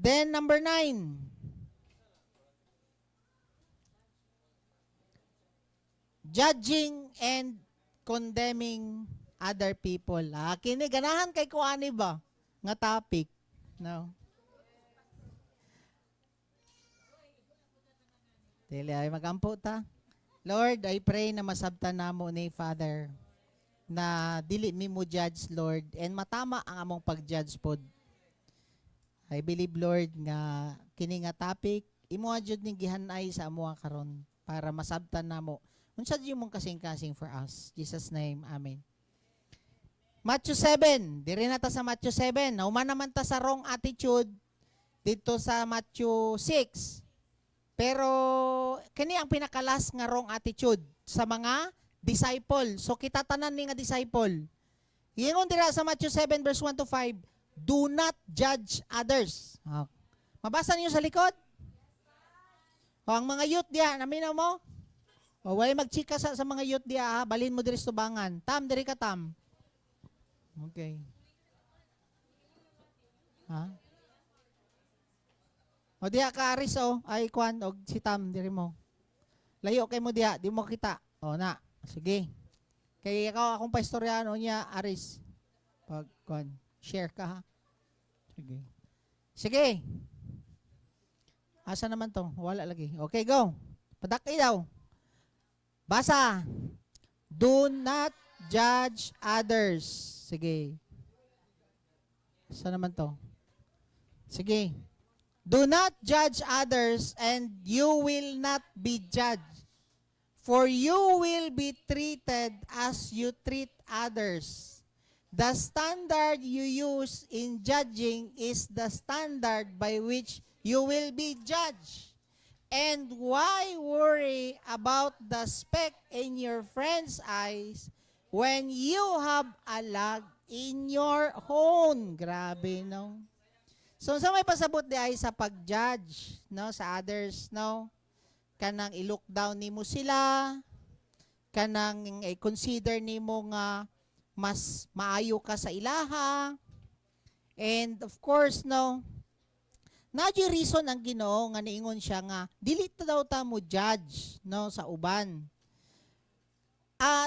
Then number 9. Judging and condemning other people. Kini ganahan kay ko ani ba nga topic, no? Dili ay magampo ta. Lord, I pray na masabtan namo ni Father na dili mi mo judge, Lord, and matama ang among pag-judge pod. I believe, Lord, nga kini nga topic imo jud ning gihanay sa amo karon para masabtan namo. Unsa jud mong kasing-kasing for us. Jesus name, amen. Matthew 7. Diri na ta sa Matthew 7. Nauman naman ta sa wrong attitude dito sa Matthew 6. Pero kini ang pinakalas nga wrong attitude sa mga disciple. So kita tanan ni nga disciple. Ingon dira sa Matthew 7 verse 1 to 5, do not judge others. Mabasa niyo sa likod? O ang mga youth diya, naminaw mo? O way magchika sa mga youth diya, balhin mo diri sa tubangan. Tam diri ka tam. Okay. Ha? O diya ka Aris ay kwan og si Tam diri mo. Layo kay mo diya, di mo kita. O na, sige. Kay ikaw akong pastoryano niya Aris. Pag kwan, share ka ha. Sige. Sige. Asa naman to? Wala lagi. Okay, go. Padaki daw. Basa. Do not judge others. Sige. Asa naman to? Sige. Do not judge others and you will not be judged. For you will be treated as you treat others. The standard you use in judging is the standard by which you will be judged. And why worry about the speck in your friend's eyes when you have a log in your own? Grabe, no? So, sa may pasabot di ay sa pag-judge, no, sa others, no? Kanang i-look down nimo sila, kanang i-consider nimo nga mas maayo ka sa ilaha. And of course, no, nadyo reason ang Ginoo nga niingon siya nga dili daw ta mo judge, no, sa uban.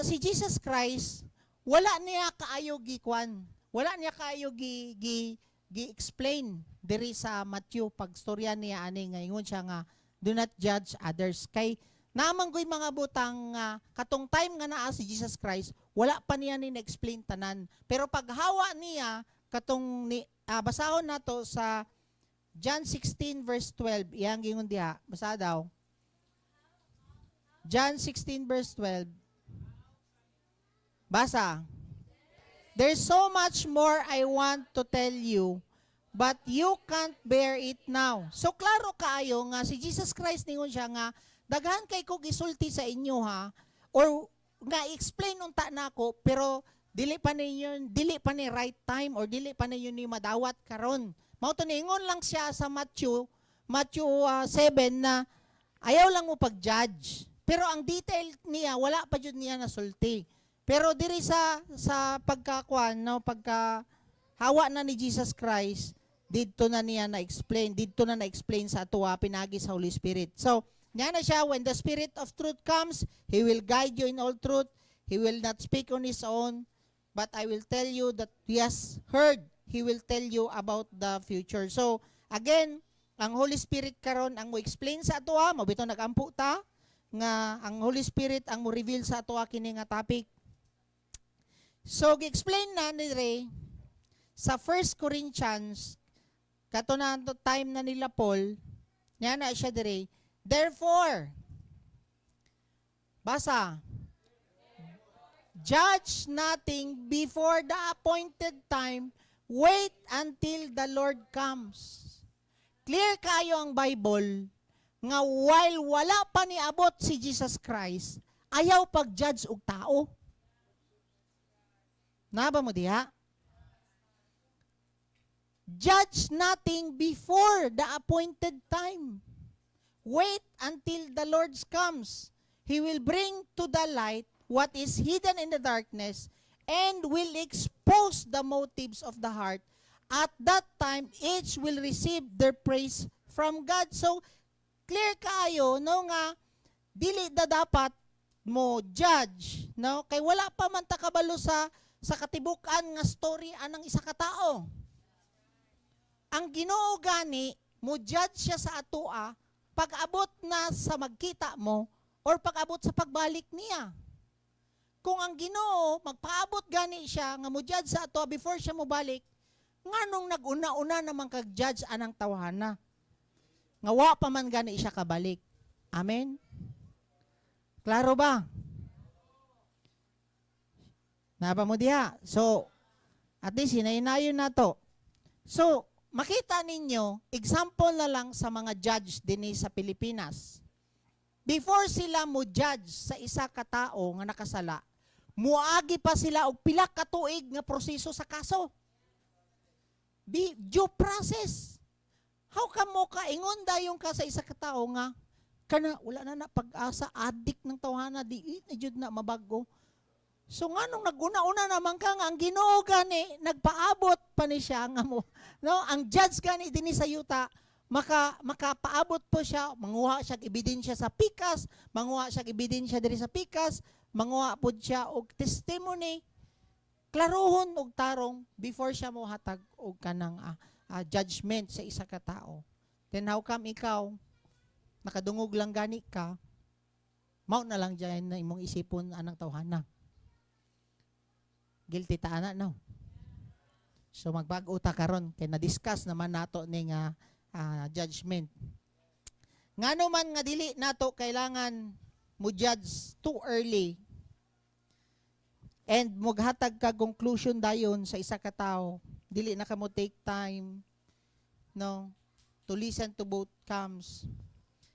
Si Jesus Christ wala niya kaayo gikwan. Wala niya kaayo gi-explain diri sa Matthew pagstorya niya ani nga ingon siya nga do not judge others. Kay namanggoy mga butang katong time nga naa si Jesus Christ, wala pa niya ni na-explain tanan. Pero paghawa niya katong basahon nato sa John 16 verse 12, iyang gingon diha, basa daw. John 16 verse 12. Basa. There's so much more I want to tell you, but you can't bear it now. So klaro kaayo nga si Jesus Christ ningon siya nga daghan kay ko gisulti sa inyo ha, or nga explain unta nako pero dili pa ni right time or dili pa ninyo ni madawat karon. Mao to ningon lang siya sa Matthew 7 na ayaw lang mo pag-judge. Pero ang detail niya wala pa jud niya nasulti. Pero diri sa pagkakuan, no, pagka hawa na ni Jesus Christ, didto na niya na-explain, sa atuwa pinagi sa Holy Spirit. So, niya na siya, when the Spirit of truth comes, He will guide you in all truth. He will not speak on His own, but I will tell you that He has heard. He will tell you about the future. So, again, ang Holy Spirit karon ang mo-explain sa atoa, mabito nagampu ta, nga ang Holy Spirit ang mo-reveal sa atoa kini nga topic. So, gi-explain na ni Ray sa 1 Corinthians, kato na time na nila Paul, niya na siya dire, therefore, basa, judge nothing before the appointed time. Wait until the Lord comes. Clear kayo ang Bible nga while wala pa niabot si Jesus Christ, ayaw pag-judge og tao. Naba mo diha? Judge nothing before the appointed time. Wait until the Lord comes. He will bring to the light what is hidden in the darkness and will expose the motives of the heart. at that time each will receive their praise from God. So clear kaayo no nga dili da dapat mo judge no kay wala pa man ta kabalo sa katibuk-an nga story anang isa ka tao. Ang Ginoo gani mo judge siya sa atoa pag-abot na sa magkita mo or pag-abot sa pagbalik niya. Kung ang Ginoo magpaabot gani siya nga mo judge sa atoa before siya mo balik, nganong nag-una-una naman kag-judge anang tawhana. Nga wa pa man gani siya kabalik. Amen? Klaro ba? Napa mo diha? So, at least hinaynayon na to. So, makita ninyo, example na lang sa mga judge din sa Pilipinas. Before sila mo judge sa isa ka tao nga nakasala, muagi pa sila og pila ka tuig nga proseso sa kaso. Due process. How come mo ka ingon dayon ka sa isa ka tao nga kana wala na pag-asa, addict ng tawhana, di na jud na mabago. So nganong naguna-una naman ka nga ang Ginoo gani nagpaabot pa ni siya nga mo. No, ang judge gani dinhi sa yuta makapaabot po siya, manguha siya ebidensya sa pikas, manguha siya ebidensya diri sa pikas, manguha pod siya og testimony. Klarohon og tarong before siya mo hatag og kanang judgment sa isa ka tao. Then how come ikaw nakadungog lang gani ka, mao na lang diyan na imong isipon anang tawhana. Guilty ta ana no. So magbag-o ta karon kay na-discuss naman nato ning judgment. Ngano man nga dili nato kailangan mo judge too early and maghatag ka conclusion dayon sa isa ka tawo. Dili na ka mo take time no to listen to both comes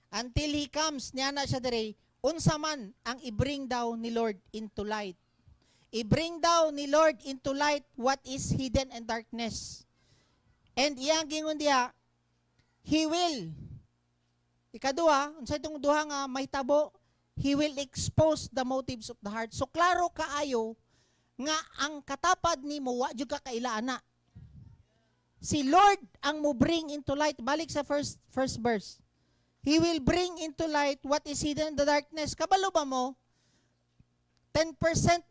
until he comes niya na siya dire unsa man ang i-bring daw ni Lord into light. I-bring daw ni Lord into light what is hidden in darkness. And iyang gingon diha, He will. Ikaduha, unsay itong duha nga mahitabo, He will expose the motives of the heart. So klaro kaayo nga ang katapad nimo wa jud ka kailaana. Si Lord ang mo bring into light. Balik sa first verse. He will bring into light what is hidden in the darkness. Kabalo ba mo? 10%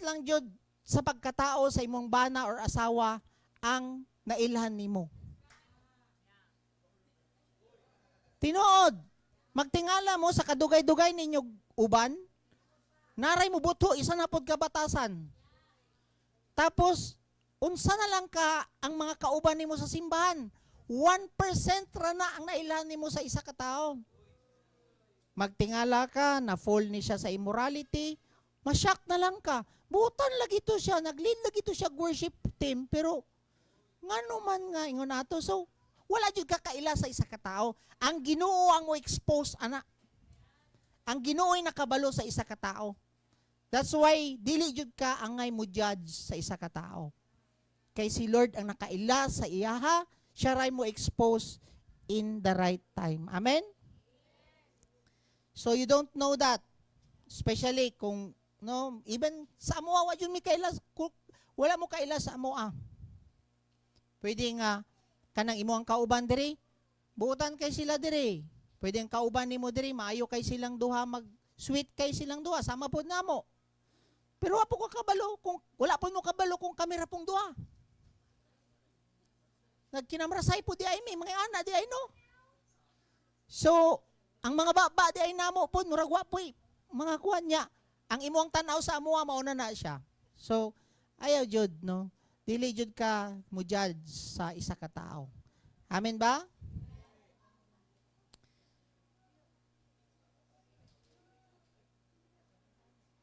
lang jud sa pagkatao sa imong bana or asawa ang nailhan nimo. Tinuod, magtingala mo sa kadugay-dugay ninyo uban, naray mo buto, isa na pod kabatasan. Tapos, unsa na lang ka ang mga kauban nimo sa simbahan? 1% ra na ang nailhan nimo sa isa ka tawo. Magtingala ka, na-fall ni siya sa immorality, masyak na lang ka. Butan lagi to siya, nag-lead lagi to siya worship team, pero ngano man nga ingon ato. So, wala jud ka kaila sa isa ka tawo. Ang Ginoo ang mo expose ana. Ang Ginoo ay nakabalo sa isa ka tawo. That's why dili jud ka angay mo judge sa isa ka tawo. Kay si Lord ang nakaila sa iyaha, siya ray mo expose in the right time. Amen? So you don't know that. Especially kung no, even sa amoa wa jud mi kaila, wala mo kaila sa amoa. Pwede nga kanang imo ang kauban diri, buutan kay sila diri. Pwede ang kauban nimo diri, maayo kay silang duha, mag-sweet kay silang duha, sama pod namo. Pero wa po ko kabalo kung wala po mo kabalo kung kamera pong duha. Nagkinamrasay po di ay may mga ana di ay no. So, ang mga baba di ay namo po murag wa po mga kuan niya. Ang imong tan-aw sa amuha mauna na siya. So, ayaw jud no. Dili jud ka mo judge sa isa ka tao. Amen ba?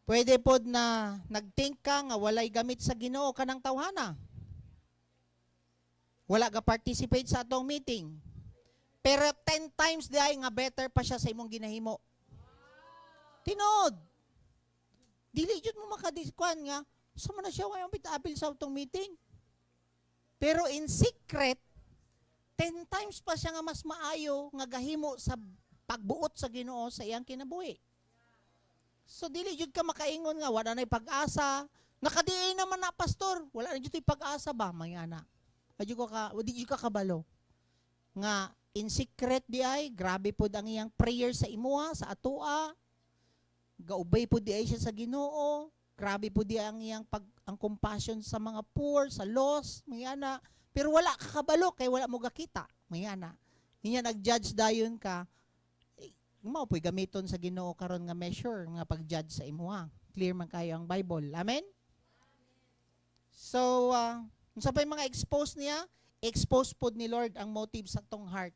Pwede pod na nagthink ka nga walay gamit sa Ginoo kanang tawhana. Wala ka participate sa atong meeting. Pero 10 times di ay nga better pa siya sa imong ginahimo. Tinod. Dili jud mo makadiskuan nga sama na siya wayang apil sa atong meeting. Pero in secret 10 times pa siya nga mas maayo nga gahimo sa pagbuot sa Ginoo sa iyang kinabuhi. So dili jud ka makaingon nga wala nay pag-asa. Nakadiin naman na pastor, wala na jud pag-asa ba may ana. Di ka kabalo. Nga, in secret di ay, grabe po ang iyang prayer sa imuha, sa atua, gaubay po di ay siya sa Ginoo, grabe po di ang iyang ang compassion sa mga poor, sa lost, mga ana. Pero wala ka kabalo, kay wala mo gakita, mga ana. Inya nag-judge dayon ka, mao po'y gamiton sa Ginoo karon nga measure nga pag-judge sa imuha. Clear man kayo ang Bible. Amen? So, unsa pa yung mga expose niya? Expose po ni Lord ang motive sa tong heart.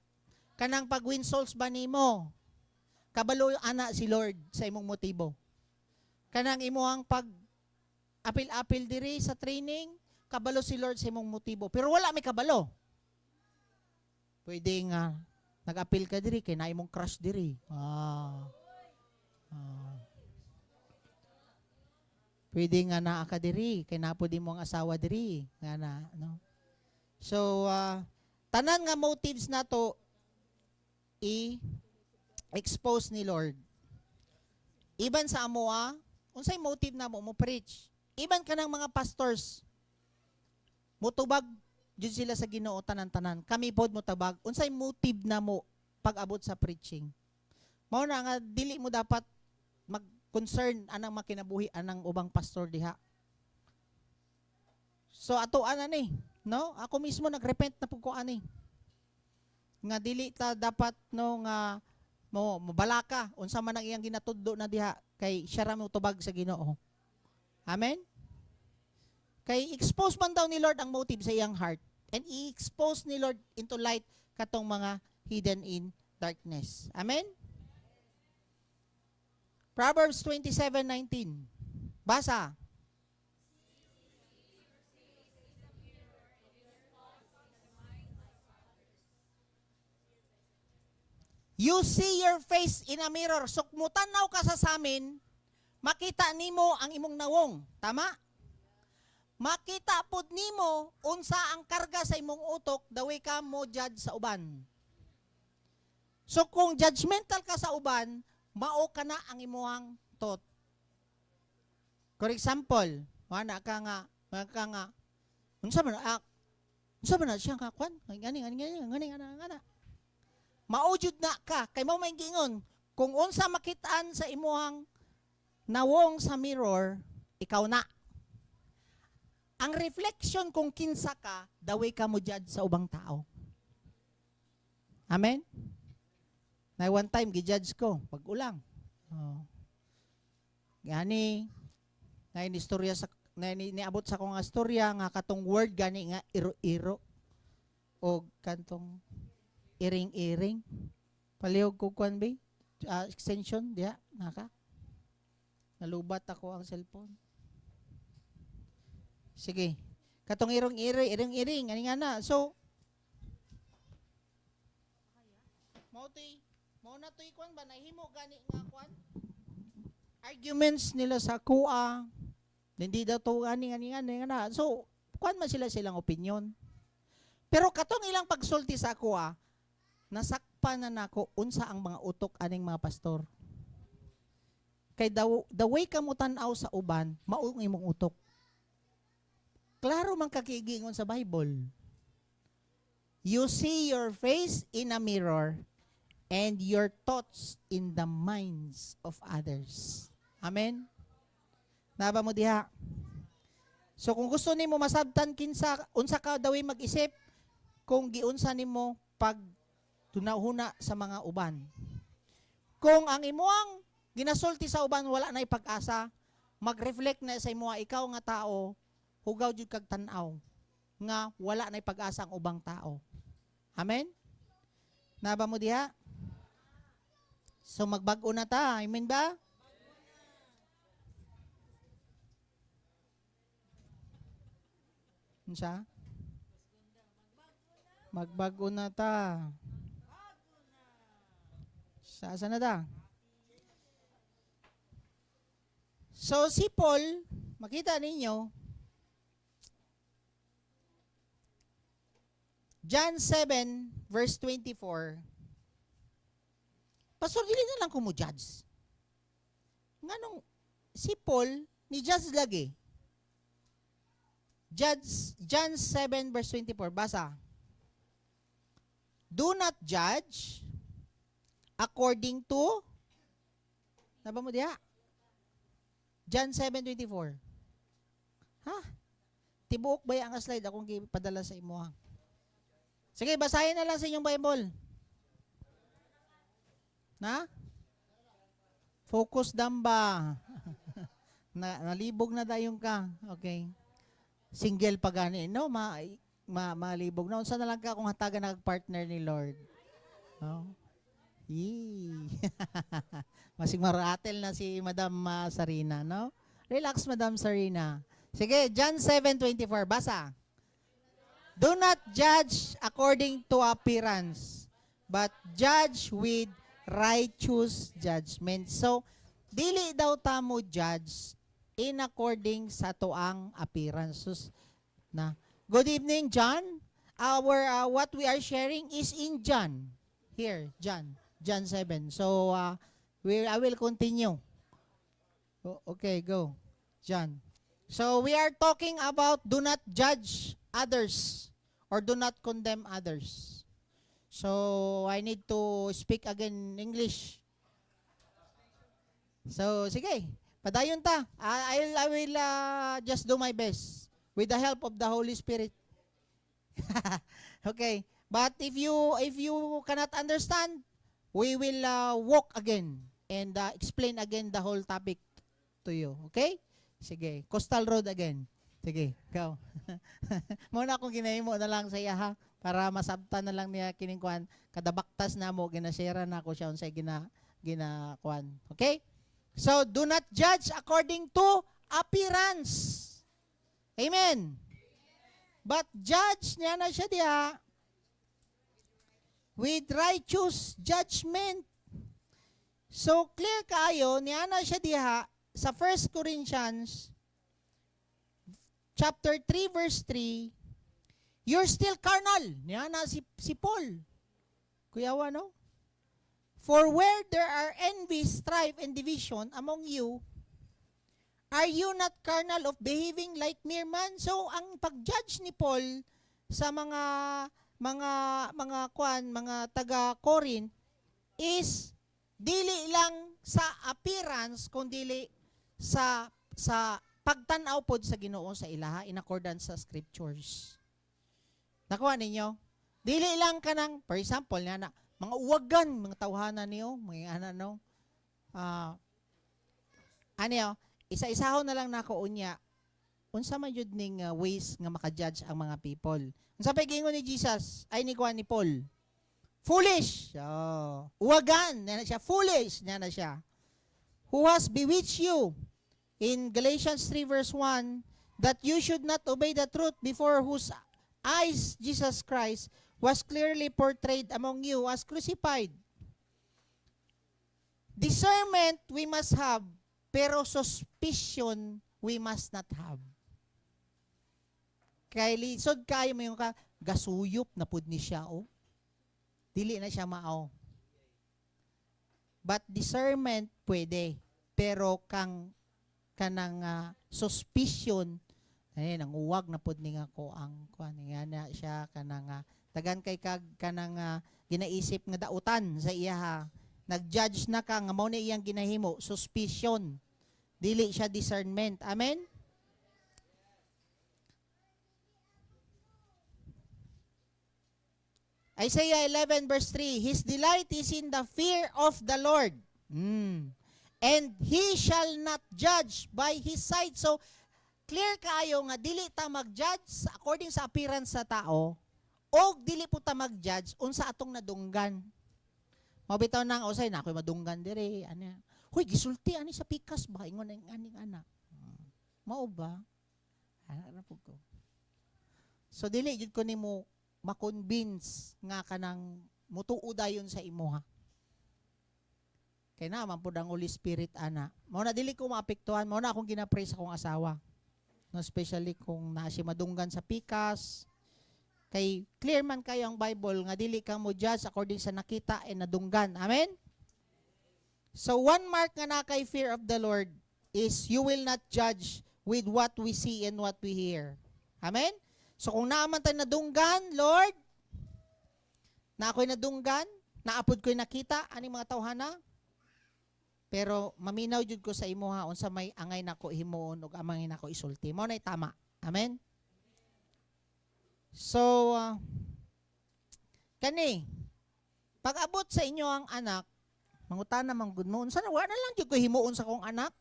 Kanang pag-win souls ba nimo? Kabalo ana si Lord sa imong motibo. Kanang imuhang apil-apil diri sa training, kabalo si Lord sa imong motibo. Pero wala may kabalo. Pwede nga nag-apil ka diri kay na imong crush diri. Pwede nga naa ka diri kay napo di mo ang asawa diri. Nga na, no? So, tanan nga motives nato i-expose ni Lord. Iban sa amoa, unsay motive na mo preach. Iban ka ng mga pastors, mutubag jud sila sa Ginoo tanan-tanan. Kami pod mutabag. Unsay motive na mo pag-abot sa preaching? Mao na nga dili mo dapat mag-concern anang makinabuhi anang ubang pastor diha. So ato ani, no? Ako mismo nagrepent na pud ko ani. Nga dili ta dapat no nga mo mabalaka unsa man ang iyang ginatudlo na diha kay siya ra mo tubag sa Ginoo. Amen. Kay expose man daw ni Lord ang motive sa iyang heart and i-expose ni Lord into light katong mga hidden in darkness. Amen. Proverbs 27:19. Basa. You see your face in a mirror. So, mutanaw ka sa samin, makita nimo ang imong nawong. Tama? Makita pod nimo unsa ang karga sa imong utok, daway ka mo judge sa uban. So, kung judgmental ka sa uban, mao ka na ang imuhang thought. For example, wala ka nga, unsa man na siya ka kwan? Ngani. Maujud na ka kay mao may gingon kung unsa makitaan sa imuhang nawong sa mirror, ikaw na. Ang reflection kung kinsa ka, daway ka mo judge sa ubang tao. Amen? Na one time gi-judge ko pag ulang. Gani na istorya sa niabot sa kong istorya nga katong word gani nga iro-iro o kantong iring-iring. Palihog ko kwan ba? Extension, diya, naka. Nalubat ako ang cellphone. Sige. Katong iring-iring, ani nga na. So, mo na to'y kwan ba? Nahimo gani nga kwan? Arguments nila sa kuha. Hindi daw to gani nga na. So, kwan man silang opinion. Pero katong ilang pagsulti sa kuha, nasakpan na nako unsa ang mga utok aning mga pastor. Kay the way ka mo tan-aw sa uban, mao ang imong utok. Klaro man kakigingon sa Bible. You see your face in a mirror and your thoughts in the minds of others. Amen? Naba mo diha? So kung gusto nimo masabtan kinsa unsa ka daw mag-isip kung giunsa nimo pag tunahuna sa mga uban. Kung ang imuang ginasulti sa uban wala na pag-asa, mag-reflect na sa imuha ikaw nga tao, hugaw jud kag tan-aw nga wala na pag-asa ang ubang tao. Amen? Naba mo diha? So magbag-o na ta, amen ba? Unsa? Magbag-o na ta. Saan na da? So, si Paul, makita ninyo, John 7, verse 24, Pastor, dili na lang ko mo judge. Nga nung, si Paul, ni judge lagi. John 7 verse 24. Basa. Do not judge according to, naba mo diha? John 7:24. Ha? Tibuok ba ang slide akong gipadala sa imo ha? Sige, basahin na lang sa inyong Bible. Na? Focus damba. Nalibog na dayong ka. Okay. Single pa gani, no? Malibog na. Unsa na lang ka kung hatagan nag-partner ni Lord. No? Masing maratel na si Madam Sarina, no? Relax, Madam Sarina. Sige, John 7:24. Basa. Do not judge according to appearance, but judge with righteous judgment. So, dili daw ta mo judge in according sa tuang appearances na. Good evening, John. Our what we are sharing is in John. Here, John 7. So, I will continue. Okay, go. John. So, we are talking about do not judge others or do not condemn others. So, I need to speak again English. So, sige. Padayon ta. I will just do my best with the help of the Holy Spirit. Okay. But if you cannot understand, we will walk again and explain again the whole topic to you. Okay? Sige. Coastal Road again. Sige. Go. Muna akong ginahimo na lang sa iya ha para masabtan na lang niya kining kuan kada baktas na mo ginashare na ako siya unsay ginakuan. Okay? So, do not judge according to appearance. Amen. But judge niya na siya diha with righteous judgment. So, clear kayo, niya na siya diha sa 1 Corinthians chapter 3 verse 3, you're still carnal. Niya na si Paul. Kuyawa, no? For where there are envy, strife, and division among you, are you not carnal of behaving like mere man? So, ang pag-judge ni Paul sa mga taga-Corinth is dili lang sa appearance kundi sa pagtanaw pod sa Ginoo sa ilaha in accordance sa scriptures. Nakuha ninyo? Dili lang kanang, for example, na mga uwagan, mga tawhanan niyo, mga ano, isa-isaho na lang nako unya. Unsa man jud ning ways nga maka-judge ang mga people. Unsa pa gingon ni Jesus ay ni kuan ni Paul? Foolish. Uwagan, na siya foolish na siya. Who has bewitched you? In Galatians 3 verse 1, that you should not obey the truth, before whose eyes Jesus Christ was clearly portrayed among you as crucified. Discernment we must have, pero suspicion we must not have. Kay lisod kayo mo yung gasuyop na pud ni siya, oh. Dili na siya mao. But discernment pwede, pero kanang suspicion ay nang uwag na pud ni nga ko ang kuan nga na siya kanang tagan kay kanang ginaisip nga dautan sa iya ha. Nag-judge na ka nga mao ni iyang ginahimo, suspicion. Dili siya discernment. Amen. Isaiah 11 verse 3, his delight is in the fear of the Lord. And he shall not judge by his sight. So, clear kaayo nga dili ta mag-judge according sa appearance sa tao, o dili po ta mag-judge unsa atong nadunggan. Mabitaw nang usay na ako'y madunggan dire ana. Hoy gisulti ani sa pikas ba ingon aning anak. Mao ba? Ana po ko. So dili jud ko nimo ma-convince nga kanang mutuo dayon sa imo ha. Kay naman po ang Holy Spirit ana. Mao na dili ko maapektuhan, mao na akong gina-pray sa akong asawa. No, especially kung naa si madunggan sa pikas. Kay clear man kayo ang Bible nga dili ka mo judge according sa nakita and nadunggan. Amen? So one mark nga na kay fear of the Lord is you will not judge with what we see and what we hear. Amen? So kung naaman tayo nadunggan, Lord, na ako'y nadunggan, naapod ko'y nakita, aning mga tawhana, pero maminaw jud ko sa imo ha, unsa may angay nako himuon ug amangin nako isulti. Mao nay tama. Amen? So, kani, pag abot sa inyo ang anak, mangutana man gud mo, unsa na wa na lang jud ko himuon sa kong anak?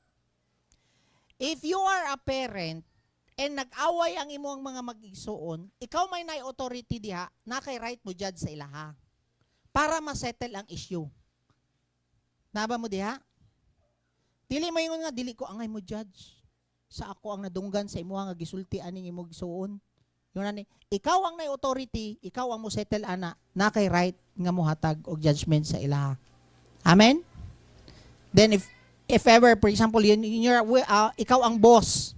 If you are a parent and nag-away ang imong mga mag-igsuon, ikaw may nay authority diha, na kay right mo judge sa ilaha para ma-settle ang issue. Naba mo diha? Dili mo ingon nga, dili ko angay mo judge. Sa ako ang nadunggan sa imo nga gisulti aning imong igsuon. Yun ani, ikaw ang nay authority, ikaw ang mo settle ana, na kay right nga mohatag og judgment sa ilaha. Amen? Then if ever, for example, ikaw ang boss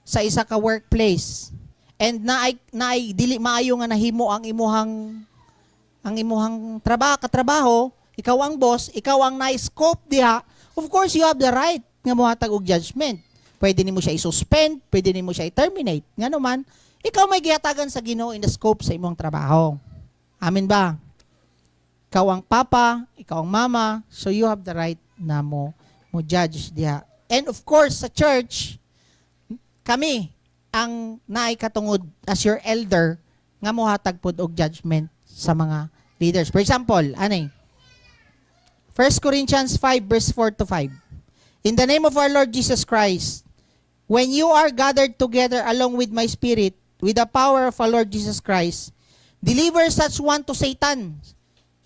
sa isa ka workplace and naay dili maayo nga nahimo ang imuhang katrabaho, ikaw ang boss, ikaw ang na-scope diha, of course you have the right nga mohatag og judgment. Pwede nimo siya i-suspend, pwede nimo siya i-terminate. Ngano man, ikaw may gihatagan sa Ginoo in the scope sa imong trabaho. Amen ba? Ikaw ang papa, ikaw ang mama, so you have the right na mo judge diha. And of course, sa church, kami ang naay katungod as your elder nga mohatag pod og judgment sa mga leaders. For example, anay 1 Corinthians 5 verse 4 to 5. In the name of our Lord Jesus Christ, when you are gathered together along with my spirit, with the power of our Lord Jesus Christ, deliver such one to Satan.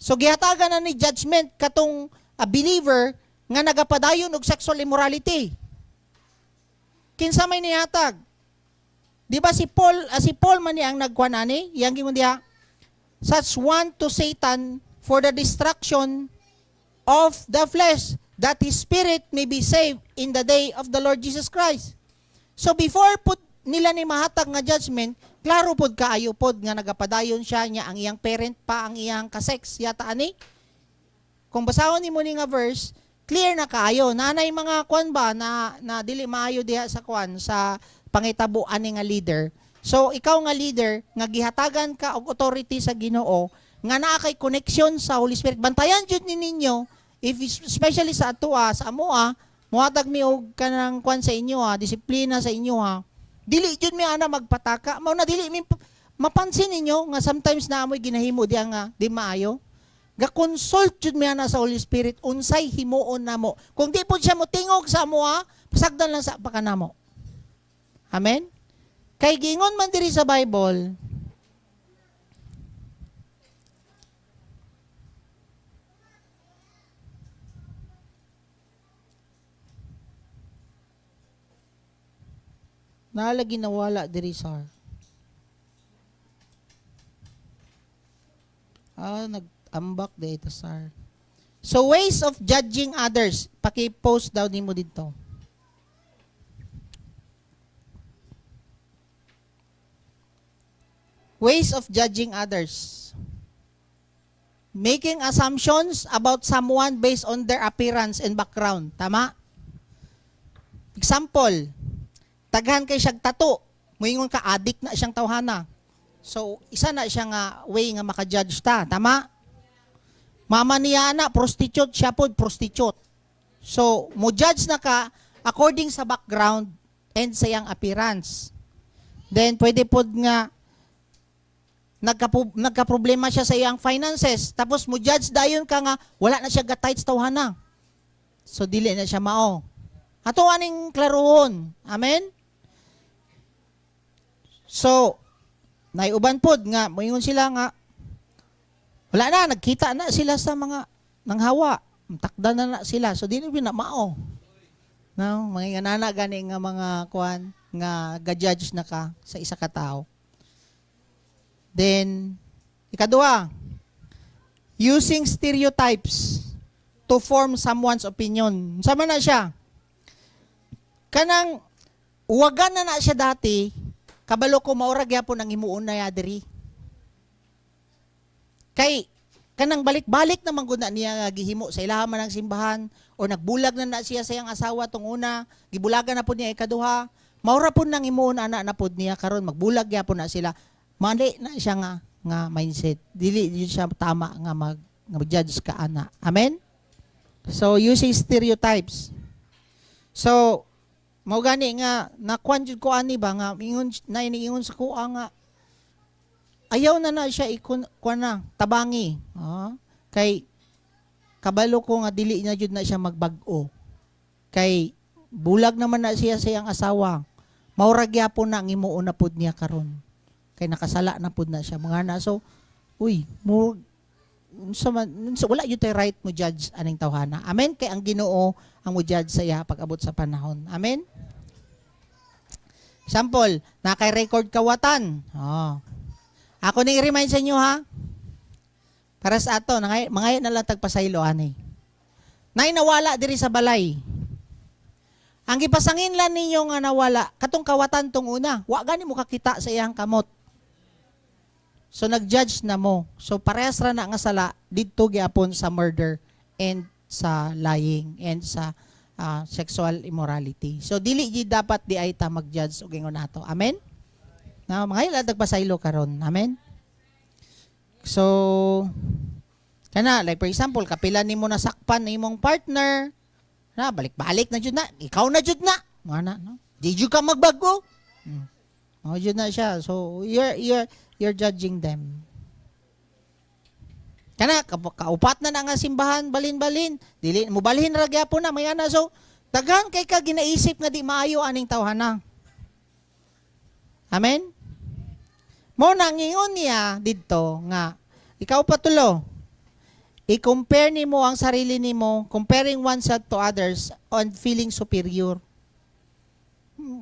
So gihatagan na ni judgment katong a believer nga nagapadayon og sexual immorality. Kinsa may nihatag? Di ba si Paul man ni ang nagkuan ani, yang gingon diha, such one to Satan for the destruction of the flesh, that his spirit may be saved in the day of the Lord Jesus Christ. So before put nila ni mahatag nga judgment, klaro pod kaayo pod nga nagapadayon siya niya ang iyang parent pa, ang iyang kasex yata ani. Kung basahon nimo ni nga verse, clear na kaayo. Nanay mga kwan ba na dili maayo diha sa kwan sa pangitabuan ni nga leader. So ikaw nga leader nga gihatagan ka og authority sa Ginoo nga naa kay connection sa Holy Spirit. Bantayan jud ni ninyo, if especially sa atua, sa amoa, muhatag mi og kanang kwan sa inyo disiplina sa inyo Dili jud mi ana magpataka. Mao na dili mi mapansin ninyo nga sometimes na amoy ginahimo diha nga di maayo. Ga-consult jud mi ana sa Holy Spirit unsay himuon namo. Kung di pud siya motingog sa amoa, pasagdan lang sa pakanamo. Amen. Kay gingon man diri sa Bible, nalagi nawala diri sir. Nag-ambak dito sir. So ways of judging others. Paki-post daw nimo dito. Ways of judging others. Making assumptions about someone based on their appearance and background. Tama? Example, taghan kay siyang tato. Moingon ka, addict na siyang tawhana. So, isa na siya nga way nga maka-judge ta. Tama? Mama niya na, prostitute, siya po, prostitute. So, mo judge na ka according sa background and sa iyang appearance. Then, pwede po nga nagka-problema siya sa iyang finances. Tapos, mo judge dayon ka nga, wala na siya gatay sa tawhana. So, dili na siya mao. Ato aning klaruhon. Amen? So, naiuban pod nga, moingon sila nga, wala na, nagkita na sila sa mga nanghawa. Takda na sila. So, di na mao. No? Mga nana gani nga mga kuan, nga ga-judge na ka sa isa ka tao. Then, ikadua, using stereotypes to form someone's opinion. Sama na siya. Kanang, uwagan na siya dati, kabalo ko maurag yapon ang himuon na yadiri. Kay kanang balik-balik naman gud na niya gihimo sa ilaha man ng simbahan o nagbulag na siya sa iyang asawa tong una, gibulagan na pud niya ikaduha. Maura po nang imuon anak na pod niya karon magbulag gyapon na sila. Mali na siya nga mindset. Dili yun siya tama nga mag-judge ka ana. Amen? So using stereotypes. So mao gani nga nakuan jud ko ani ba nga ingon na iniingon sa kuha nga ayaw na siya ikon na tabangi. Kay kabalo ko nga dili na jud na siya magbag-o. Kay bulag naman na siya sa iyang asawa. Maurag gyapon na ang imuon na pud niya karon. Kay nakasala na pud na siya mga na. So, mo wala yun tayo right mo judge aning tawhana. Amen? Kay ang Ginoo ang mo judge sa iya pag abot sa panahon. Amen? Sample, nakay-record kawatan. Ako ning i-remind sa inyo ha. Para sa ato, mga na lang tagpasaylo ani. Nay nawala diri sa balay. Ang gipasangin lang ninyo nga nawala, katong kawatan tong una, wa gani mo kakita sa iyang kamot. So nag-judge na mo. So parehas ra na nga sala didto gyapon sa murder and sa lying and sa sexual immorality. So dili gid dapat di ay ta mag-judge og ingon nato. Amen? Na mga ila dagpasaylo karon. Amen? So kana like for example, kapila nimo nasakpan na imong partner, na balik-balik na jud na, ikaw na jud na. Mana no? Di jud ka magbago. Mao jud na siya. So you're judging them. Kana kaupat na nga simbahan balin-balin, dili mo balhin ra gyapon na may ana. So daghan kay ka ginaisip nga di maayo aning tawhana. Amen. Mo nang ingon niya didto nga ikaw patulo i-compare nimo ang sarili nimo, comparing oneself to others on feeling superior.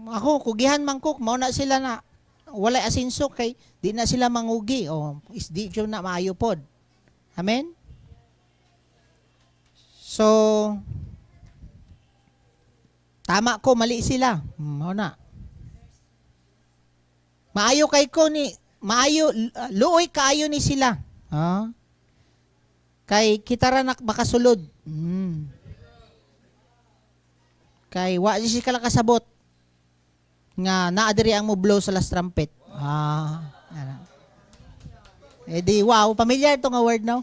Ako, kugihan man ko, mao na sila na, wala asinso kay, di na sila mangugi, o di siya na maayo pod. Amen? So, tama ko, mali sila. Mao na. Maayo kay ko ni, maayo, luoy kaayo ni sila. Kay kita ra makasulod. Kay wa si kala kasabot nga naa diri ang mo blow sa last trumpet. Di wow, familiar to nga word no?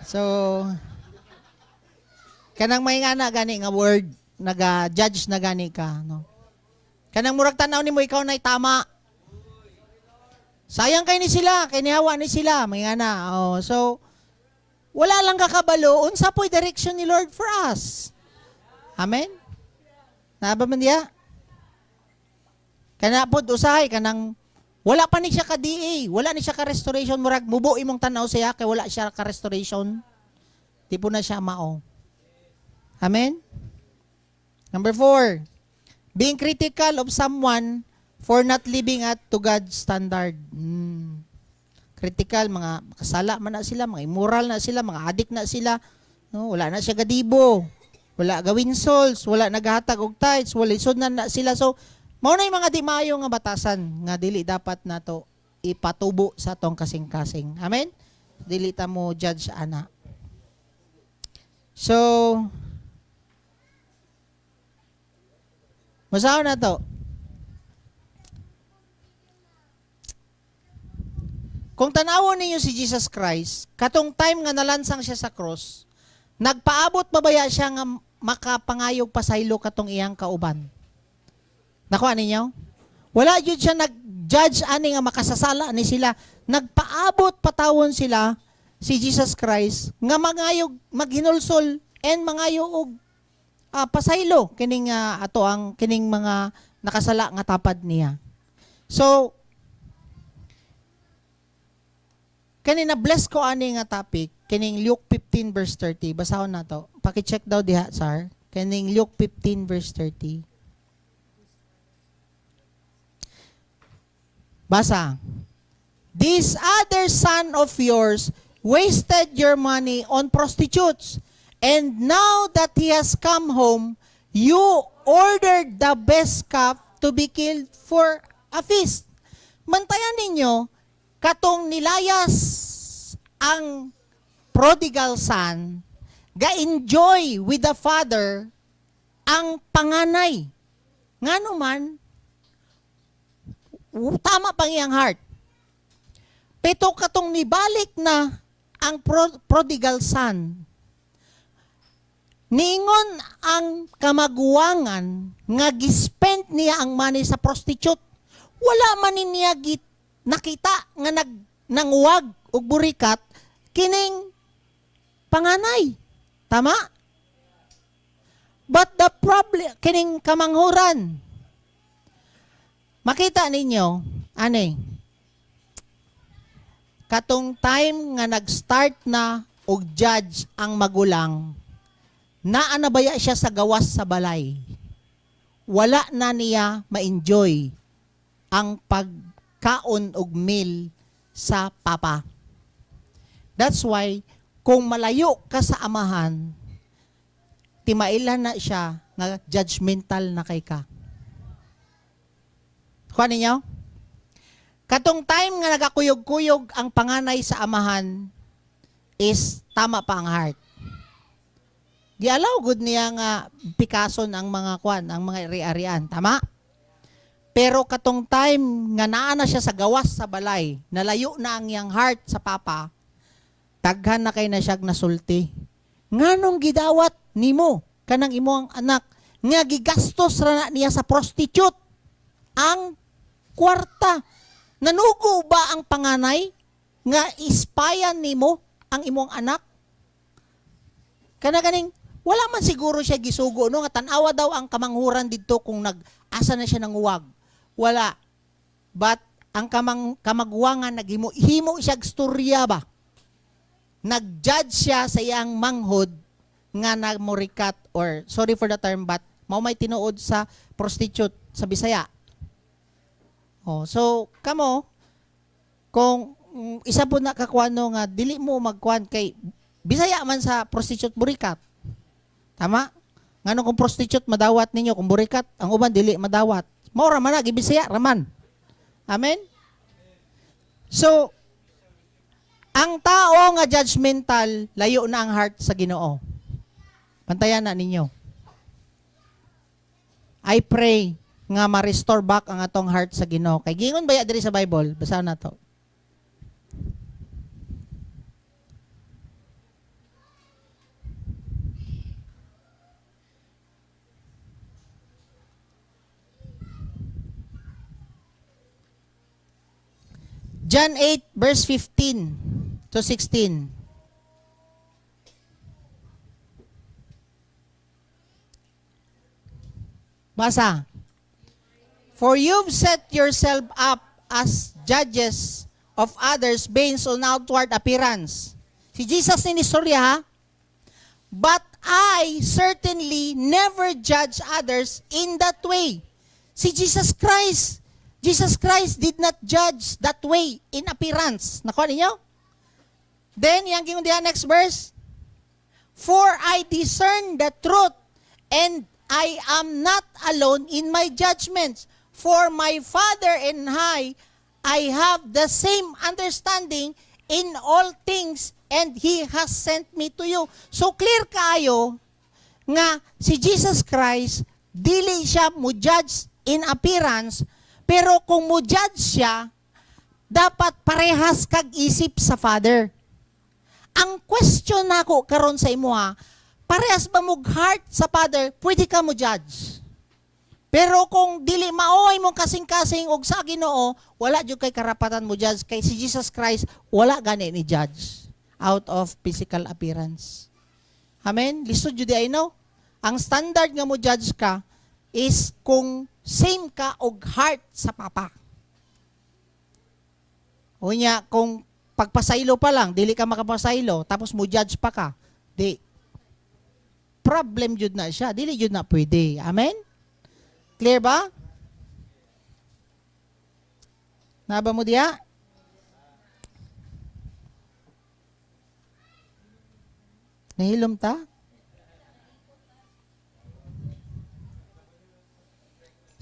So kanang may nga na gani nga word naga-judge na gani ka no. Kanang murag tanaw nimo ikaw nay tama. Sayang kay ni sila, kay nihawa ni sila, may nga na. So, wala lang kakabalo, unsa po'y direction ni Lord for us. Amen? Naba man diya? Kana pod usahay, kanang, wala pa ni siya ka-DA, wala ni siya ka-restoration, murag, mubo imong tanaw siya, kay wala siya ka-restoration. Di po na siya mao. Amen? Number 4, being critical of someone for not living at to God's standard. Critical, mga kasala man na sila, mga immoral na sila, mga adik na sila. No, wala na siya gadibo. Wala gawin souls, wala naghatag og tithes, wala isudnan na sila. So, mao na yung mga di maayo nga batasan nga dili dapat nato ipatubo sa tong kasing-kasing. Amen? Dili ta mo judge ana. So, masaw na to. Kung tanawon ninyo si Jesus Christ, katong time nga nalansang siya sa cross, nagpaabot babaya siya nga makapangayog pasaylo katong iyang kauban. Nakuha ninyo? Wala yun siya nag-judge ani nga makasasala ni sila. Nagpaabot patawon sila si Jesus Christ nga mangayog, maghinulsol, and mangayog og pasaylo kining ato ang kining mga nakasala nga tapad niya. So, kanina bless ko ani nga topic, kining Luke 15 verse 30. Basahon na to. Paki-check daw diha, sir. Kining Luke 15 verse 30. Basa. This other son of yours wasted your money on prostitutes, and now that he has come home, you ordered the best calf to be killed for a feast. Mantayan ninyo, katong nilayas ang prodigal son, ga-enjoy with the father ang panganay. Ngano man, tama pang iyang heart. Pero katong nibalik na ang prodigal son, niingon ang kamaguwangan nga gispend niya ang money sa prostitute. Wala man niya nakita nga nanguwag og burikat kining panganay. Tama? But the problem, kining kamanghuran, makita ninyo, katong time nga nag-start na og judge ang magulang, naanabaya siya sa gawas sa balay. Wala na niya ma-enjoy ang pagkaon og meal sa papa. That's why, kung malayo ka sa amahan, timailan na siya nga judgmental na kay ka. Kuha ninyo? Katong time nga nagakuyog-kuyog ang panganay sa amahan is tama pa ang heart. Gialaw gud niya nga pikason ang mga ang mga iri-arian, tama? Pero katong time nga naa na siya sa gawas sa balay, nalayo na ang iyang heart sa papa, daghan na kay na siya nasulti. Nganong gidawat nimo kanang imong anak nga gigastos ra na niya sa prostitute ang kwarta? Nanugo ba ang panganay nga ispayan nimo ang imong anak? Ganing wala man siguro siya gisugo no nga tan-awa daw ang kamanghuran didto kung nag-asa na siya nanguwag. Wala. But ang kamaguwangan himo siya storya ba? Nag-judge siya sa iyang manghod nga nagmurikat or sorry for the term but mao may tinuod sa prostitute sa Bisaya. Oh, so kamo kung isa po na kakuano nga dili mo magkuan kay Bisaya man sa prostitute burikat. Tama? Ngano kung prostitute madawat ninyo kung burikat ang uban dili madawat. Mao ra man Bisaya raman. Amen. So ang tao nga judgmental, layo na ang heart sa Ginoo. Pantayan na ninyo. I pray nga ma-restore back ang atong heart sa Ginoo. Kay gingon baya diri sa Bible, basahan na to. John 8 verse 15 to 16. Basa. For you've set yourself up as judges of others based on outward appearance. Si Jesus ni istorya ha? But I certainly never judge others in that way. Si Jesus Christ did not judge that way in appearance. Nakuha ninyo? Then, yung next verse. For I discern the truth, and I am not alone in my judgments. For my Father and I have the same understanding in all things, and He has sent me to you. So, clear kayo nga si Jesus Christ, dili siya mo judge in appearance, pero kung mo judge siya, dapat parehas kag isip sa Father. Ang question nako karon sa imo ha, parehas ba mo heart sa Father, pwede ka mo judge. Pero kung dili maoy mo kasing-kasing og sa Ginoo, wala jud kay karapatan mo judge kay si Jesus Christ wala gani ni judge out of physical appearance. Amen. Lisod jud ay no. Ang standard nga mo judge ka is kung same ka og heart sa Papa. Unya, kung pagpasaylo pa lang, dili ka makapasaylo, tapos mo judge pa ka, di, problem jud na siya. Dili jud na pwede. Amen? Clear ba? Naba mo diya? Nahilom ta?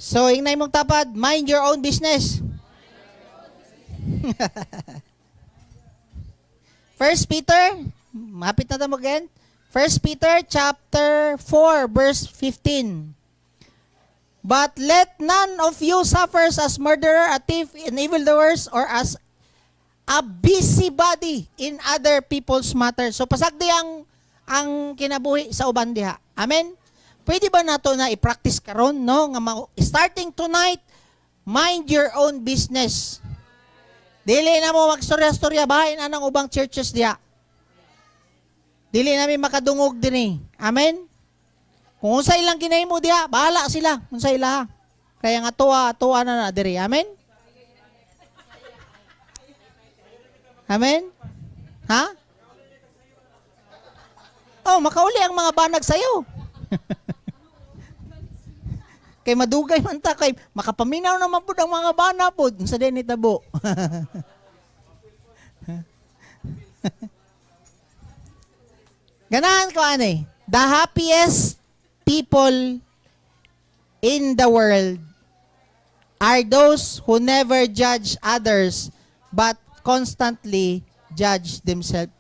So, ingnay mong tapad, mind your own business. First Peter, mapit na tamo again. 1 Peter chapter 4 verse 15. But let none of you suffers as murderer, a thief, and evildoers, or as a busybody in other people's matters. So pasagdi ang kinabuhi sa uban diha. Amen. Pwede ba nato na i-practice karon, no? Nga starting tonight, mind your own business. Dili na mo magstorya-storya bahin anang ubang churches diha. Dili namin makadungog din eh. Amen? Kung unsay ilang ginahimo diha, bahala sila. Unsay ilaha. Kaya nga tuwa na diri. Amen? Amen? Ha? Oh, makauli ang mga banag sayo. Kay madugay man ta, kay makapaminaw naman po ang mga bana po. Sa din itabo. Ganahan ko ani. The happiest people in the world are those who never judge others but constantly judge themselves.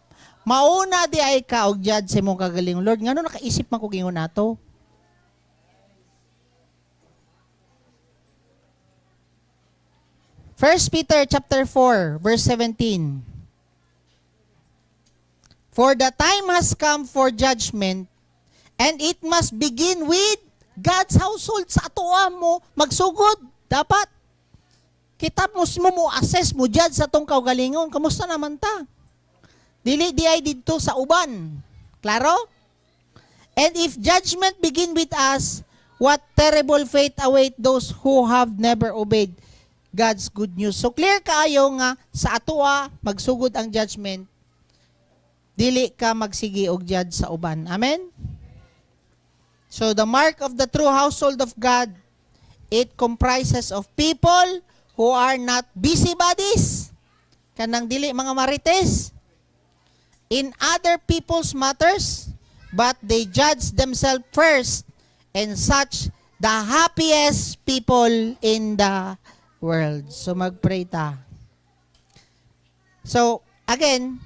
Mauna di ay ka og judge sa imong kagaling. Lord, ngano nakaisip man ko gingon nato? First Peter chapter 4 verse 17. For the time has come for judgment, and it must begin with God's household. Sa atoa mo magsugod, dapat kita mo assess mo judge sa tong kaugalingon. Kamusta naman ta? Dili di ay dito sa uban. Klaro? And if judgment begin with us, what terrible fate await those who have never obeyed God's good news. So clear kaayo nga sa atoa magsugod ang judgment. Dili ka magsigi og judge sa uban. Amen? So the mark of the true household of God, it comprises of people who are not busybodies, kanang dili mga marites, in other people's matters, but they judge themselves first, and such the happiest people in the world. So magpray ta. So again,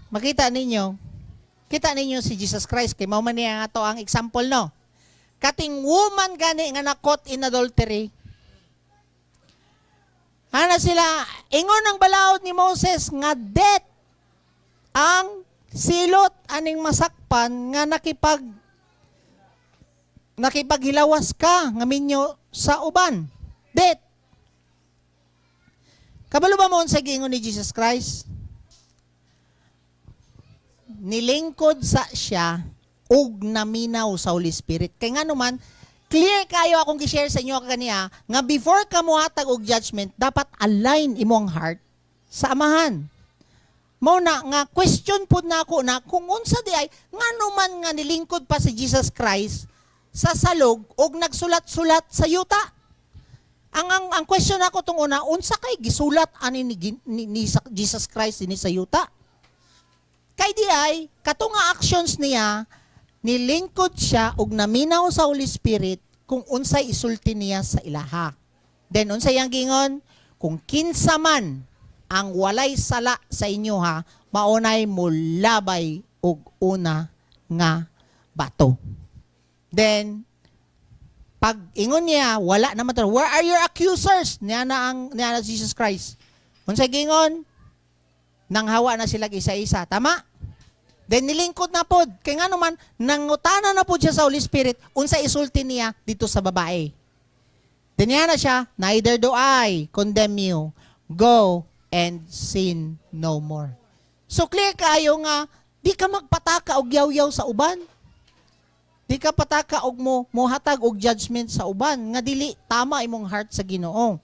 kita ninyo si Jesus Christ, kay mao man niya ato ang example, no? Kating woman gani nga nakot in adultery. Ana sila, ingon ang balaod ni Moses nga death ang silot aning masakpan nga nakipaghilawas ka nga minyo sa uban. Death. Kabalo ba mo sa gingon ni Jesus Christ? Nilingkod sa siya ug naminaw sa Holy Spirit. Kay nga naman, clear kayo akong gi-share sa inyo kaniya nga before ka muhatag og judgment, dapat align imong heart sa amahan. Mao na nga question pud nako na kung unsa di ay ngano man nga nilingkod pa si Jesus Christ sa salog ug nagsulat-sulat sa yuta. Ang question nako tung una, unsa kay gisulat ani ni Jesus Christ ini sa yuta? Kay di ay, katunga actions niya, nilingkod siya ug naminaw sa Holy Spirit kung unsay isulti niya sa ilaha. Then, unsay ang gingon? Kung kinsa man ang walay sala sa inyo ha, maunay mo labay ug una nga bato. Then, pag ingon niya, wala naman to. Where are your accusers? Niya na Jesus Christ. Unsay gingon? Nang hawa na sila isa-isa. Tama? Then nilingkod na pod. Kaya nga naman, nangutana na po siya sa Holy Spirit, unsa isulti niya dito sa babae. Then yan na siya, neither do I condemn you. Go and sin no more. So clear kayo nga, di ka magpataka og yaw-yaw sa uban. Di ka pataka og mohatag og judgment sa uban. Nga dili, tama imong heart sa Ginoo.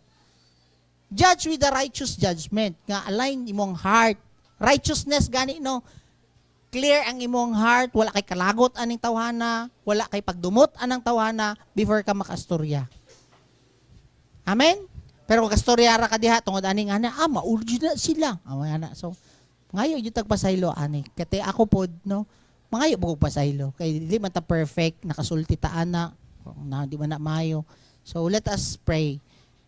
Judge with the righteous judgment. Nga align imong heart. Righteousness gani, no? Clear ang imong heart. Wala kay kalagot aning tawhana. Wala kay pagdumot anang tawhana before ka makastorya. Amen? Pero kung kastoryara ka diha, tungod aning ana, maurji na sila. Ana. So, ngayon yung tagpasaylo, ani. Kati ako pod, no? Mangayo po pasaylo. Kay di man ta perfect, nakasulti ta ana. Di man na mayo. So, let us pray.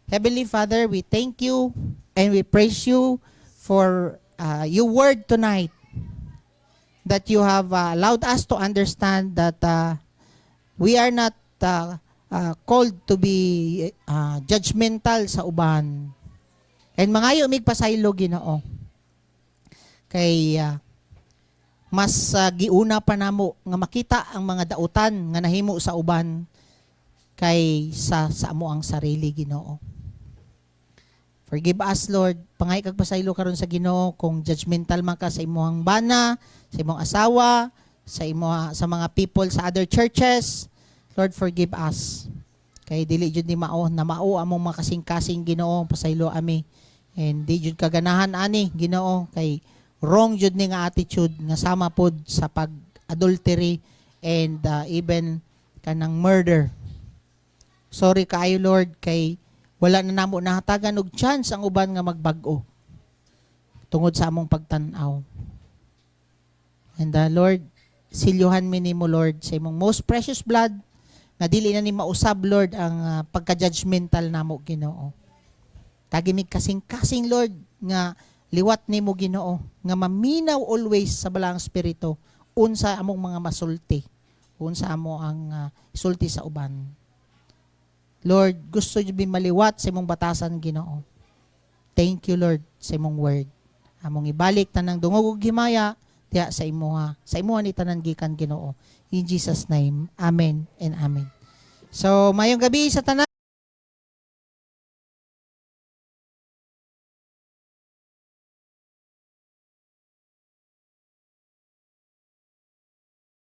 Heavenly Father, we thank you and we praise you for your word tonight. that you have allowed us to understand that we are not called to be judgmental sa uban. And mangayo mig pasaylo Ginoo. Kay mas giuna pa namo nga makita ang mga dautan nga nahimo sa uban kay sa amo ang sarili Ginoo. Forgive us, Lord. Pangay kag pasaylo karon sa Ginoo kung judgmental man ka sa imong bana, sa imong asawa, sa mga people sa other churches. Lord, forgive us. Kay dili jud ni mao na mao among makasing-kasing Ginoo pasaylo ami. And di jud kaganahan ani Ginoo kay wrong jud ni nga attitude nga sama pod sa pag-adultery and even kanang murder. Sorry kaayo Lord kay wala na namo nahatagan og chance ang uban nga magbag-o tungod sa among pagtan-aw. And Lord, silyuhan mi nimo Lord sa imong most precious blood nga dili na ni mausab Lord ang pagka-judgmental namo Ginoo. Tagimig kasing-kasing Lord nga liwat nimo Ginoo nga maminaw always sa balang espiritu unsa among mga masulti, unsa amo ang isulti sa uban. Lord, gusto jud mi maliwat sa imong batasan Ginoo. Thank you Lord sa imong word. Among ibalik tanang dungog ug himaya diha sa imuha ni tanan gikan Ginoo. In Jesus name. Amen and amen. So, mayong gabi sa tanan.